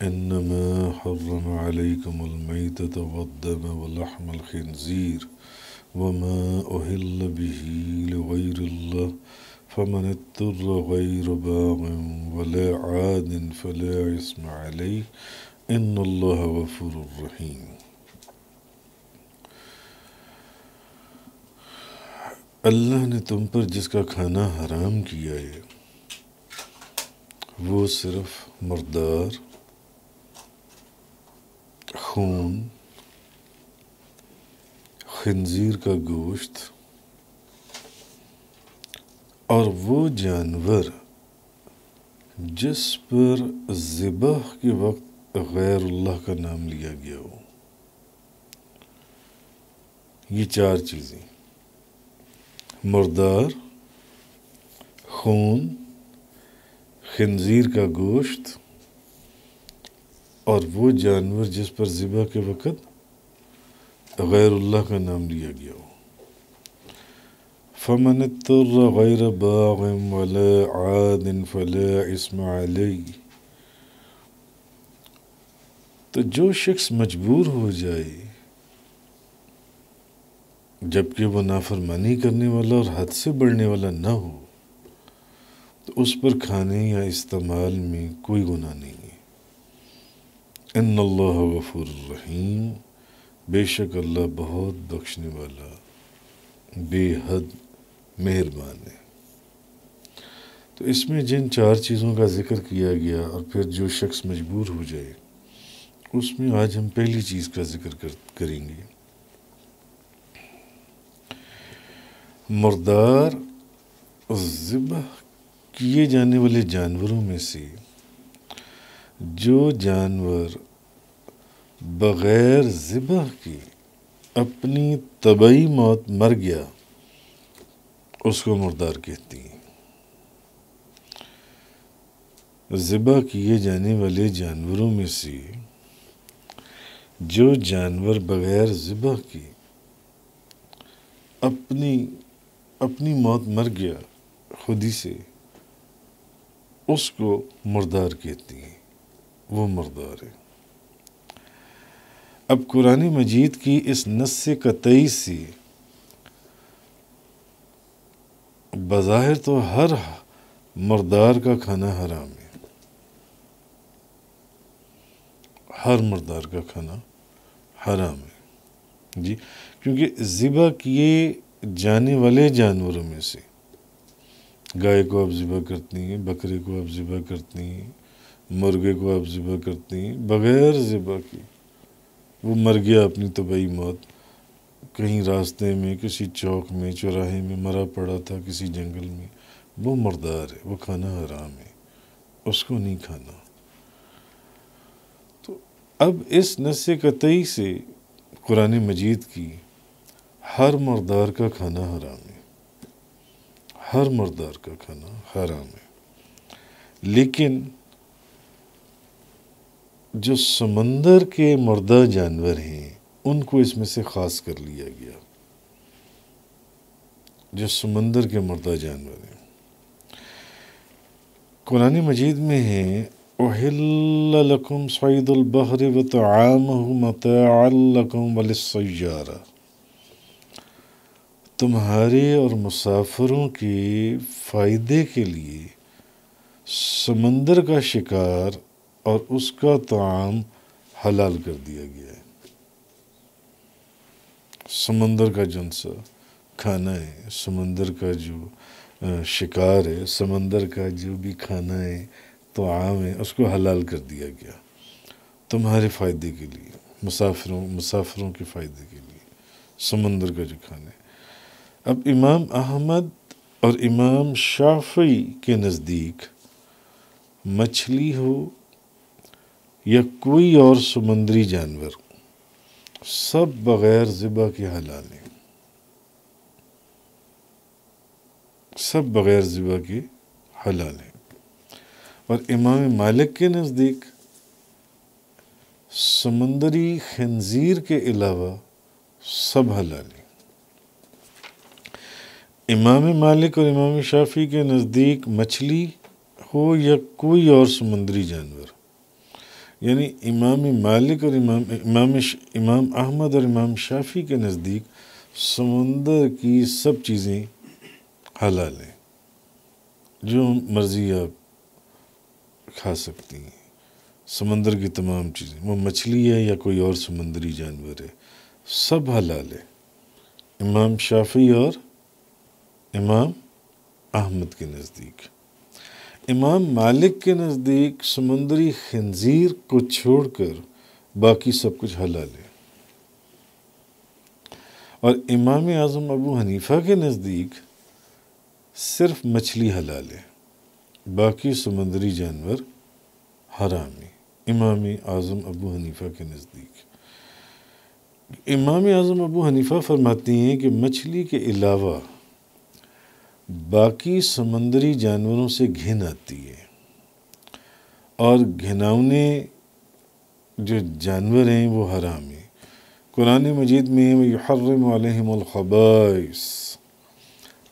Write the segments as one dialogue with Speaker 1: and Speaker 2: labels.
Speaker 1: إنما حرم عليكم الميتة والدم ولحم الخنزير وما أهل به لغير الله فمن اضطر غير باغ ولا عاد فلا إثم عليه إن الله غفور رحيم۔ اللہ نے تم پر جس کا کھانا حرام کیا ہے وہ صرف مردار، خون، خنزیر کا گوشت اور وہ جانور جس پر ذبح کے وقت غیر اللہ کا نام لیا گیا ہو۔ یہ چار چیزیں، مردار، خون، خنزیر کا گوشت اور وہ جانور جس پر ذبح کے وقت غیر اللہ کا نام لیا گیا ہو۔ فمن اضطر غیر باغ ولا عاد فلا اثم علیہ، تو جو شخص مجبور ہو جائے جبکہ وہ نافرمانی کرنے والا اور حد سے بڑھنے والا نہ ہو تو اس پر کھانے یا استعمال میں کوئی گناہ نہیں ہے۔ ان اللہ غفور الرحیم، بے شک اللہ بہت بخشنے والا، بے حد مہربان ہے۔ تو اس میں جن چار چیزوں کا ذکر کیا گیا اور پھر جو شخص مجبور ہو جائے، اس میں آج ہم پہلی چیز کا ذکر کریں گے۔ مردار ذبح کیے جانے والے جانوروں میں سے جو جانور بغیر ذبح کے اپنی طبعی موت مر گیا اس کو مردار کہتی ہیں۔ ذبح کیے جانے والے جانوروں میں سے جو جانور بغیر ذبح کے اپنی موت مر گیا خود ہی سے، اس کو مردار کہتی ہیں، وہ مردار ہے۔ اب قرآن مجید کی اس نص قطعی سے بظاہر تو ہر مردار کا کھانا حرام ہے، ہر مردار کا کھانا حرام ہے جی، کیونکہ ذبح کیے جانے والے جانوروں میں سے گائے کو آپ ذبح کرتی ہیں، بکرے کو آپ ذبح کرتی ہیں، مرغے کو آپ ذبح کرتی ہیں، بغیر ذبح کی وہ مر گیا اپنی طبعی موت، کہیں راستے میں، کسی چوک میں، چوراہے میں مرا پڑا تھا، کسی جنگل میں، وہ مردار ہے، وہ کھانا حرام ہے، اس کو نہیں کھانا۔ تو اب اس نص قطعی سے قرآن مجید کی ہر مردار کا کھانا حرام ہے، ہر مردار کا کھانا حرام ہے۔ لیکن جو سمندر کے مردہ جانور ہیں ان کو اس میں سے خاص کر لیا گیا، جو سمندر کے مردہ جانور ہیں۔ قرآن مجید میں ہے أُحِلَّ لَكُمْ صَيْدُ الْبَحْرِ وَطَعَامُهُ مَتَاعًا لَكُمْ وَلِلسَّيَّارَةِ، تمہارے اور مسافروں کے فائدے کے لیے سمندر کا شکار اور اس کا طعام حلال کر دیا گیا ہے۔ سمندر کا جون سا کھانا ہے، سمندر کا جو شکار ہے، سمندر کا جو بھی کھانا ہے، طعام ہے، اس کو حلال کر دیا گیا تمہارے فائدے کے لیے، مسافروں کے فائدے کے لیے، سمندر کا جو کھانا ہے۔ اب امام احمد اور امام شافعی کے نزدیک مچھلی ہو یا کوئی اور سمندری جانور سب بغیر ذبح کے حلال ہیں، سب بغیر ذبح کے حلال ہیں۔ اور امام مالک کے نزدیک سمندری خنزیر کے علاوہ سب حلال ہیں۔ امام مالک اور امام شافعی کے نزدیک مچھلی ہو یا کوئی اور سمندری جانور یعنی امام مالک اور امام احمد اور امام شافعی کے نزدیک سمندر کی سب چیزیں حلال ہیں، جو مرضی آپ کھا سکتی ہیں، سمندر کی تمام چیزیں، وہ مچھلی ہے یا کوئی اور سمندری جانور ہے، سب حلال ہے امام شافعی اور امام احمد کے نزدیک۔ امام مالک کے نزدیک سمندری خنزیر کو چھوڑ کر باقی سب کچھ حلال ہے، اور امام اعظم ابو حنیفہ کے نزدیک صرف مچھلی حلال ہے، باقی سمندری جانور حرام ہے، امام اعظم ابو حنیفہ کے نزدیک۔ امام اعظم ابو حنیفہ فرماتے ہیں کہ مچھلی کے علاوہ باقی سمندری جانوروں سے گھن آتی ہے، اور گھناؤنے جو جانور ہیں وہ حرام ہیں۔ قرآن مجید میں وَيُحَرِّمُ عَلَيْهِمُ الْخَبَائِثَ،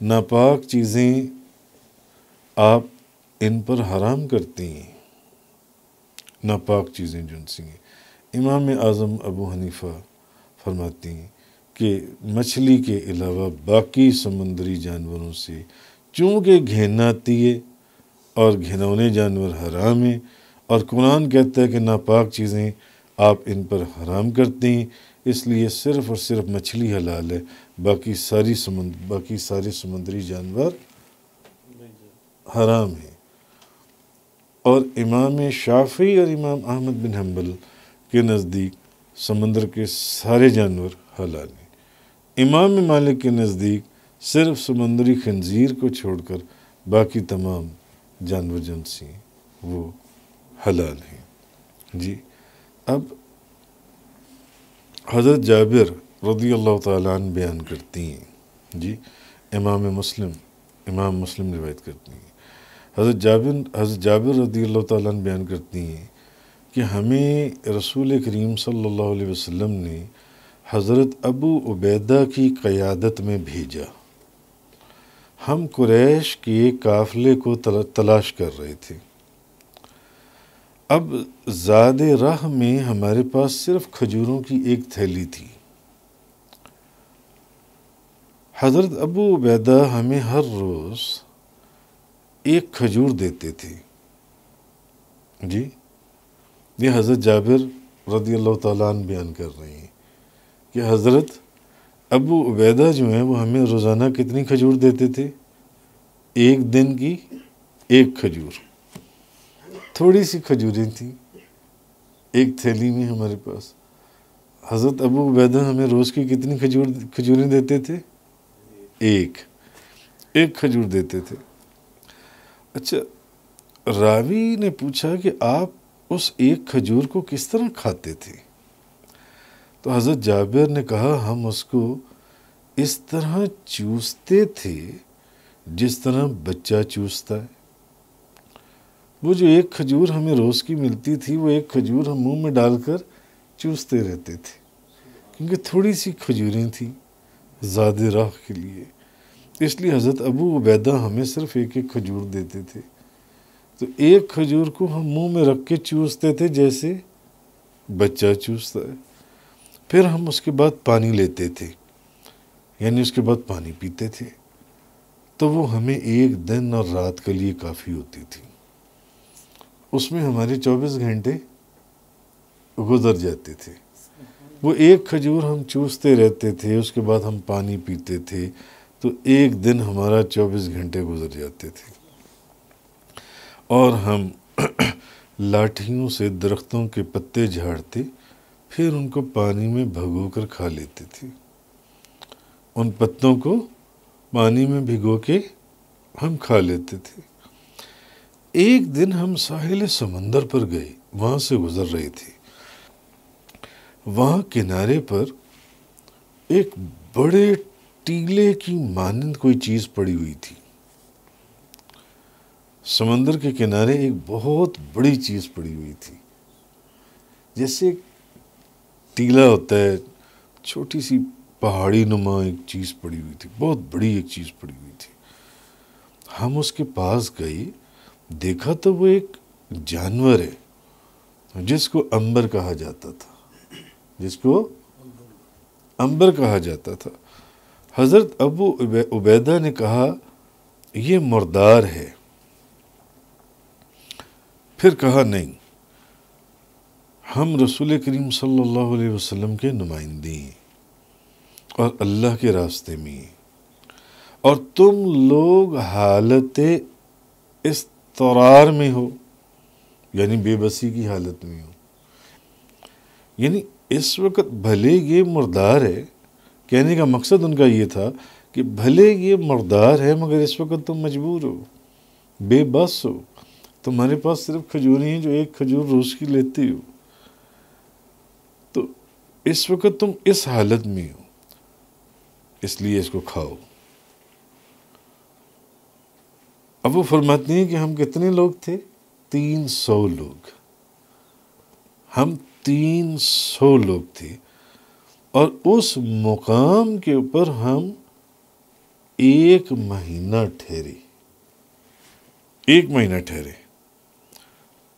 Speaker 1: ناپاک چیزیں آپ ان پر حرام کرتے ہیں، ناپاک چیزیں جن سی ہیں۔ امام اعظم ابو حنیفہ فرماتے ہیں کہ مچھلی کے علاوہ باقی سمندری جانوروں سے چونکہ گھن آتی ہے اور گھنونے جانور حرام ہیں، اور قرآن کہتا ہے کہ ناپاک چیزیں آپ ان پر حرام کرتے ہیں، اس لیے صرف اور صرف مچھلی حلال ہے، باقی سارے سمندری جانور حرام ہیں۔ اور امام شافعی اور امام احمد بن حنبل کے نزدیک سمندر کے سارے جانور حلال ہیں۔ امام مالک کے نزدیک صرف سمندری خنزیر کو چھوڑ کر باقی تمام جانور جنسی ہیں وہ حلال ہیں۔ جی اب حضرت جابر رضی اللہ تعالیٰ عنہ بیان کرتی ہیں، جی امام مسلم روایت کرتی ہیں، حضرت جابر رضی اللہ تعالیٰ عنہ بیان کرتی ہیں کہ ہمیں رسول کریم صلی اللہ علیہ وسلم نے حضرت ابو عبیدہ کی قیادت میں بھیجا، ہم قریش کے قافلے کو تلاش کر رہے تھے، اب زاد راہ میں ہمارے پاس صرف کھجوروں کی ایک تھیلی تھی، حضرت ابو عبیدہ ہمیں ہر روز ایک کھجور دیتے تھے۔ جی یہ حضرت جابر رضی اللہ تعالیٰ عنہ بیان کر رہے ہیں کہ حضرت ابو عبیدہ جو ہیں وہ ہمیں روزانہ کتنی کھجور دیتے تھے؟ ایک دن کی ایک کھجور، تھوڑی سی کھجوریں تھیں ایک تھیلی میں ہمارے پاس۔ حضرت ابو عبیدہ ہمیں روز کی کتنی کھجوریں دیتے تھے؟ ایک کھجور دیتے تھے۔ اچھا، راوی نے پوچھا کہ آپ اس ایک کھجور کو کس طرح کھاتے تھے؟ تو حضرت جابر نے کہا ہم اس کو اس طرح چوستے تھے جس طرح بچہ چوستا ہے۔ وہ جو ایک کھجور ہمیں روز کی ملتی تھی وہ ایک کھجور ہم منہ میں ڈال کر چوستے رہتے تھے، کیونکہ تھوڑی سی کھجوریں تھیں زاد راہ کے لیے، اس لیے حضرت ابو عبیدہ ہمیں صرف ایک کھجور دیتے تھے، تو ایک کھجور کو ہم منہ میں رکھ کے چوستے تھے جیسے بچہ چوستا ہے، پھر ہم اس کے بعد پانی لیتے تھے، یعنی اس کے بعد پانی پیتے تھے، تو وہ ہمیں ایک دن اور رات کے لیے کافی ہوتی تھی، اس میں ہمارے 24 گھنٹے گزر جاتے تھے۔ وہ ایک کھجور ہم چوستے رہتے تھے، اس کے بعد ہم پانی پیتے تھے، تو ایک دن ہمارا 24 گھنٹے گزر جاتے تھے، اور ہم لاٹھیوں سے درختوں کے پتے جھاڑتے پھر ان کو پانی میں بھگو کر کھا لیتے تھے، ان پتوں کو پانی میں بھگو کے ہم کھا لیتے تھے۔ ایک دن ہم ساحل سمندر پر گئے، وہاں سے گزر رہے تھے، وہاں کنارے پر ایک بڑے ٹیلے کی مانند کوئی چیز پڑی ہوئی تھی، سمندر کے کنارے ایک بہت بڑی چیز پڑی ہوئی تھی، جیسے ٹیلا ہوتا ہے، چھوٹی سی پہاڑی نما ایک چیز پڑی ہوئی تھی، بہت بڑی ایک چیز پڑی ہوئی تھی۔ ہم اس کے پاس گئے، دیکھا تو وہ ایک جانور ہے، جس کو عنبر کہا جاتا تھا، جس کو عنبر کہا جاتا تھا، حضرت ابو عبیدہ نے کہا یہ مردار ہے. پھر کہا نہیں، ہم رسول کریم صلی اللہ علیہ وسلم کے نمائندے ہیں اور اللہ کے راستے میں ہیں، اور تم لوگ حالت اضطرار میں ہو، یعنی بے بسی کی حالت میں ہو. یعنی اس وقت بھلے یہ مردار ہے، کہنے کا مقصد ان کا یہ تھا کہ بھلے یہ مردار ہے مگر اس وقت تم مجبور ہو، بے بس ہو، تمہارے پاس صرف کھجوریں ہیں جو ایک کھجور روز کی لیتے ہو، تو اس وقت تم اس حالت میں ہو، اس لیے اس کو کھاؤ. اب وہ فرماتے ہیں کہ ہم کتنے لوگ تھے؟ 300 لوگ. ہم 300 لوگ تھے اور اس مقام کے اوپر ہم 1 مہینہ ٹھہرے. 1 مہینہ ٹھہرے.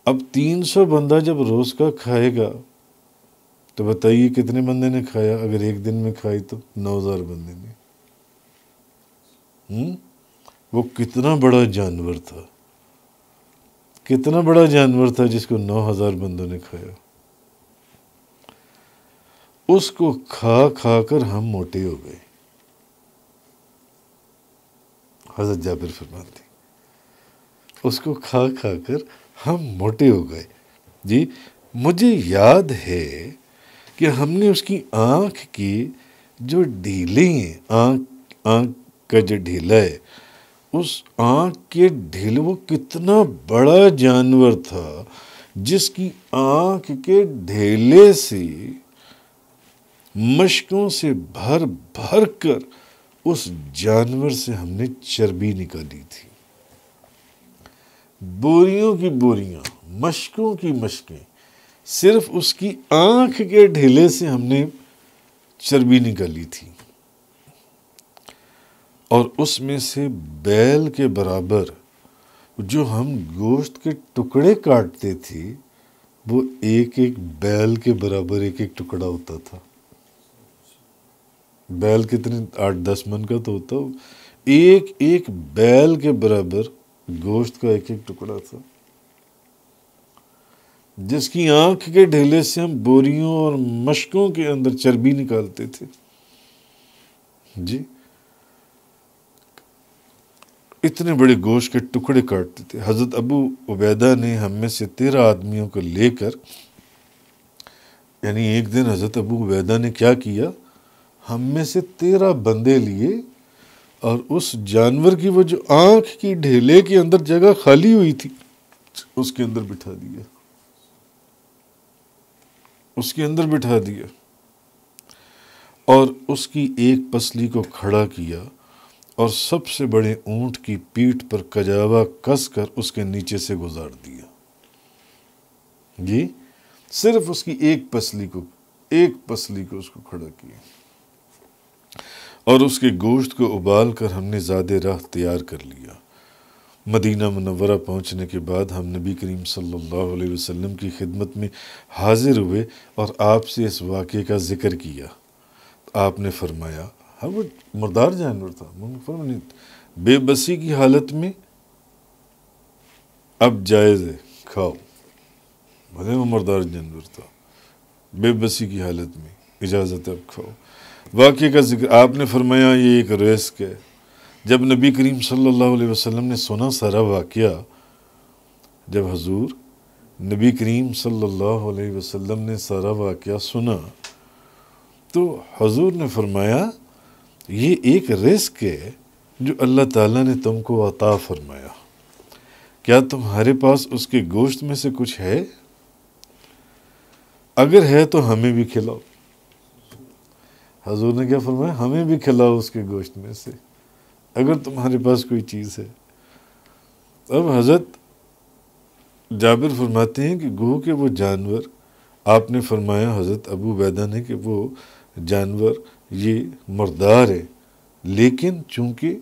Speaker 1: اب 300 بندہ جب روز کا کھائے گا تو بتائیے کتنے بندے نے کھایا؟ اگر ایک دن میں کھائی تو 9000 بندے نے. وہ کتنا بڑا جانور تھا، کتنا بڑا جانور تھا جس کو 9000 بندوں نے کھایا. اس کو کھا کھا کر ہم موٹے ہو گئے. حضرت جابر فرماتے اس کو کھا کھا کر ہم موٹے ہو گئے. جی مجھے یاد ہے کہ ہم نے اس کی آنکھ کی جو ڈھیلے ہیں، آنکھ کا جو ڈھیلا ہے، اس آنکھ کے ڈھیلے، وہ کتنا بڑا جانور تھا جس کی آنکھ کے ڈھیلے سے مشکوں سے بھر بھر کر اس جانور سے ہم نے چربی نکالی تھی. بوریوں کی بوریاں، مشکوں کی مشکیں، صرف اس کی آنکھ کے ڈھیلے سے ہم نے چربی نکالی تھی. اور اس میں سے بیل کے برابر جو ہم گوشت کے ٹکڑے کاٹتے تھے، وہ ایک ایک بیل کے برابر ایک ایک ٹکڑا ہوتا تھا. بیل کتنے؟ 8-10 من کا تو ہوتا ہو. ایک ایک بیل کے برابر گوشت کا ایک ایک ٹکڑا تھا، جس کی آنکھ کے ڈھیلے سے ہم بوریوں اور مشکوں کے اندر چربی نکالتے تھے. جی اتنے بڑے گوشت کے ٹکڑے کاٹتے تھے. حضرت ابو عبیدہ نے ہم میں سے 13 آدمیوں کو لے کر، یعنی ایک دن حضرت ابو عبیدہ نے کیا کیا، ہم میں سے 13 بندے لیے اور اس جانور کی وہ جو آنکھ کی ڈھیلے کے اندر جگہ خالی ہوئی تھی اس کے اندر بٹھا دیا، اس کے اندر بٹھا دیا، اور اس کی ایک پسلی کو کھڑا کیا اور سب سے بڑے اونٹ کی پیٹھ پر کجاوا کس کر اس کے نیچے سے گزار دیا. جی صرف اس کی ایک پسلی کو اس کو کھڑا کیا، اور اس کے گوشت کو ابال کر ہم نے زاد راہ تیار کر لیا. مدینہ منورہ پہنچنے کے بعد ہم نبی کریم صلی اللہ علیہ وسلم کی خدمت میں حاضر ہوئے اور آپ سے اس واقعے کا ذکر کیا. آپ نے فرمایا، ہاں وہ مردار جانور تھا، بے بسی کی حالت میں اب جائز ہے، کھاؤ. بھلے وہ مردار جانور تھا، بے بسی کی حالت میں اجازت ہے، اب کھاؤ. واقعے کا ذکر آپ نے فرمایا یہ ایک رزق ہے. جب نبی کریم صلی اللہ علیہ وسلم نے سنا سارا واقعہ، جب حضور نبی کریم صلی اللہ علیہ وسلم نے سارا واقعہ سنا تو حضور نے فرمایا یہ ایک رزق ہے جو اللہ تعالیٰ نے تم کو عطا فرمایا. کیا تمہارے پاس اس کے گوشت میں سے کچھ ہے؟ اگر ہے تو ہمیں بھی کھلاؤ. حضور نے کیا فرمایا؟ ہمیں بھی کھلاؤ اس کے گوشت میں سے اگر تمہارے پاس کوئی چیز ہے. اب حضرت جابر فرماتے ہیں کہ گو کہ وہ جانور، آپ نے فرمایا حضرت ابو عبیدہ نے کہ وہ جانور یہ مردار ہے، لیکن چونکہ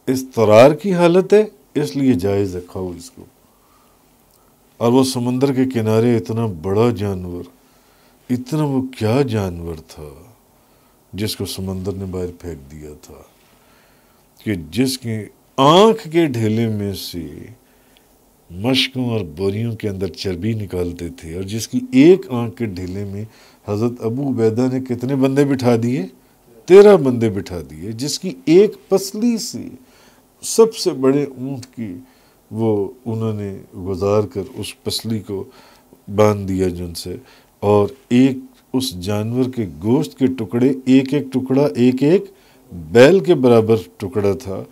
Speaker 1: اضطرار کی حالت ہے اس لیے جائز ہے، کھاؤ اس کو. اور وہ سمندر کے کنارے اتنا بڑا جانور، اتنا وہ کیا جانور تھا جس کو سمندر نے باہر پھینک دیا تھا، کہ جس کی آنکھ کے ڈھیلے میں سے مشکوں اور بوریوں کے اندر چربی نکالتے تھے، اور جس کی ایک آنکھ کے ڈھیلے میں حضرت ابو عبیدہ نے کتنے بندے بٹھا دیے؟ 13 بندے بٹھا دیے، جس کی ایک پسلی سے سب سے بڑے اونٹ کی وہ انہوں نے گزار کر اس پسلی کو باندھ دیا جن سے، اور ایک اس جانور کے گوشت کے ٹکڑے، ایک ایک ٹکڑا ایک ایک بیل کے برابر ٹکڑا تھا،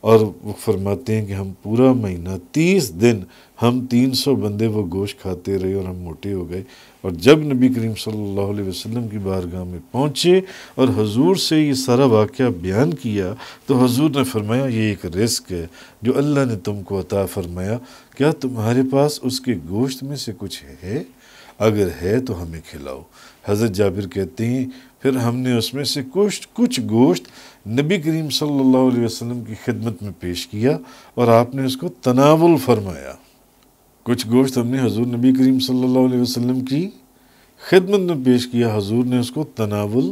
Speaker 1: اور وہ فرماتے ہیں کہ ہم پورا مہینہ 30 دن ہم 300 بندے وہ گوشت کھاتے رہے اور ہم موٹے ہو گئے۔ اور جب نبی کریم صلی اللہ علیہ وسلم کی بارگاہ میں پہنچے اور حضور سے یہ سارا واقعہ بیان کیا تو حضور نے فرمایا یہ ایک رزق ہے جو اللہ نے تم کو عطا فرمایا، کیا تمہارے پاس اس کے گوشت میں سے کچھ ہے؟ اگر ہے تو ہمیں کھلاؤ۔ حضرت جابر کہتے ہیں پھر ہم نے اس میں سے کچھ گوشت نبی کریم صلی اللہ علیہ وسلم کی خدمت میں پیش کیا اور آپ نے اس کو تناول فرمایا۔ کچھ گوشت ہم نے حضور نبی کریم صلی اللہ علیہ وسلم کی خدمت میں پیش کیا، حضور نے اس کو تناول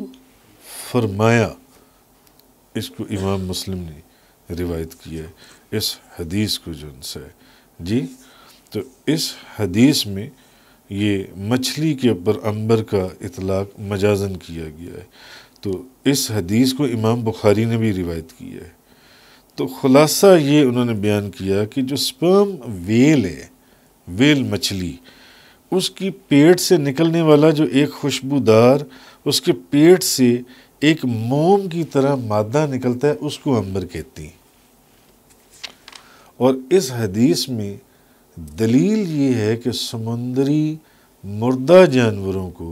Speaker 1: فرمایا۔ اس کو امام مسلم نے روایت کیا ہے اس حدیث کو جن سے جی۔ تو اس حدیث میں یہ مچھلی کے اوپر عنبر کا اطلاق مجازن کیا گیا ہے، تو اس حدیث کو امام بخاری نے بھی روایت کیا ہے۔ تو خلاصہ یہ انہوں نے بیان کیا کہ جو سپرم ویل ہے، ویل مچھلی، اس کی پیٹ سے نکلنے والا جو ایک خوشبودار، اس کے پیٹ سے ایک موم کی طرح مادہ نکلتا ہے، اس کو عنبر کہتی ہیں۔ اور اس حدیث میں دلیل یہ ہے کہ سمندری مردہ جانوروں کو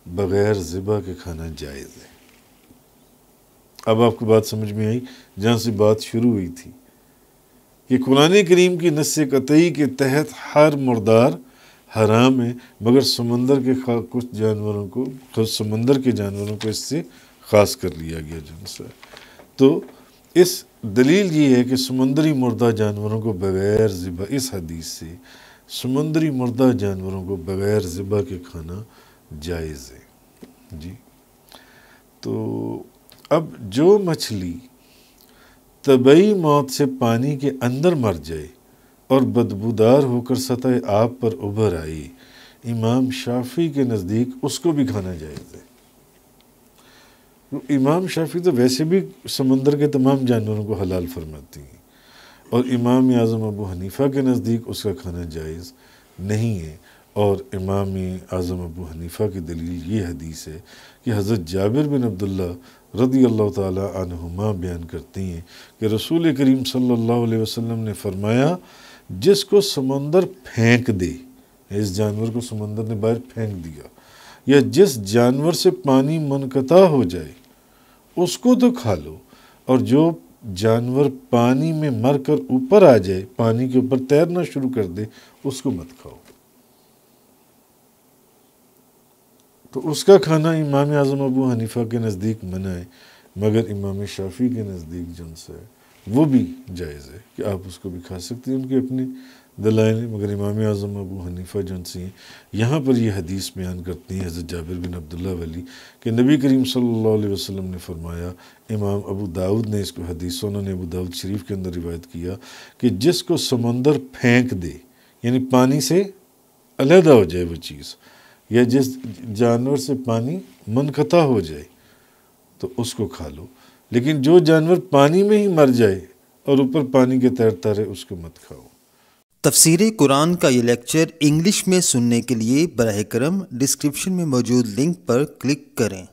Speaker 1: بغیر ذبح کے کھانا جائز ہے۔ اب آپ کو بات سمجھ میں آئی جہاں سے بات شروع ہوئی تھی کہ قرآن کریم کی نص قطعی کے تحت ہر مردار حرام ہے، مگر سمندر کے کچھ جانوروں کو، سمندر کے جانوروں کو اس سے خاص کر لیا گیا جن سے۔ تو اس دلیل یہ ہے کہ سمندری مردہ جانوروں کو بغیر ذبح، اس حدیث سے سمندری مردہ جانوروں کو بغیر ذبح کے کھانا جائز ہے جی۔ تو اب جو مچھلی طبعی موت سے پانی کے اندر مر جائے اور بدبودار ہو کر سطح آب پر ابھر آئی، امام شافعی کے نزدیک اس کو بھی کھانا جائز ہے۔ امام شافعی تو ویسے بھی سمندر کے تمام جانوروں کو حلال فرماتی ہیں، اور امام اعظم ابو حنیفہ کے نزدیک اس کا کھانا جائز نہیں ہے۔ اور امام اعظم ابو حنیفہ کی دلیل یہ حدیث ہے کہ حضرت جابر بن عبداللہ رضی اللہ تعالی عنہما بیان کرتے ہیں کہ رسول کریم صلی اللہ علیہ وسلم نے فرمایا جس کو سمندر پھینک دے، اس جانور کو سمندر نے باہر پھینک دیا، یا جس جانور سے پانی منقطع ہو جائے اس کو تو کھا لو، اور جو جانور پانی میں مر کر اوپر آ جائے، پانی کے اوپر تیرنا شروع کر دے، اس کو مت کھاؤ۔ تو اس کا کھانا امام اعظم ابو حنیفہ کے نزدیک منع ہے، مگر امام شافعی کے نزدیک جن سے وہ بھی جائز ہے کہ آپ اس کو بھی کھا سکتے ہیں، ان کے اپنے دلائل ہیں، مگر امام اعظم ابو حنیفہ جن سے ہیں یہاں پر یہ حدیث بیان کرتی ہیں حضرت جابر بن عبداللہ والی کہ نبی کریم صلی اللہ علیہ وسلم نے فرمایا، امام ابو داؤد نے اس کو حدیث سنن نے ابو داؤد شریف کے اندر روایت کیا کہ جس کو سمندر پھینک دے، یعنی پانی سے علیحدہ ہو جائے وہ چیز، یا جس جانور سے پانی منقطع ہو جائے تو اس کو کھا لو، لیکن جو جانور پانی میں ہی مر جائے اور اوپر پانی کے تیرتا رہے اس کو مت کھاؤ۔
Speaker 2: تفسیر قرآن کا یہ لیکچر انگلش میں سننے کے لیے براہ کرم ڈسکرپشن میں موجود لنک پر کلک کریں۔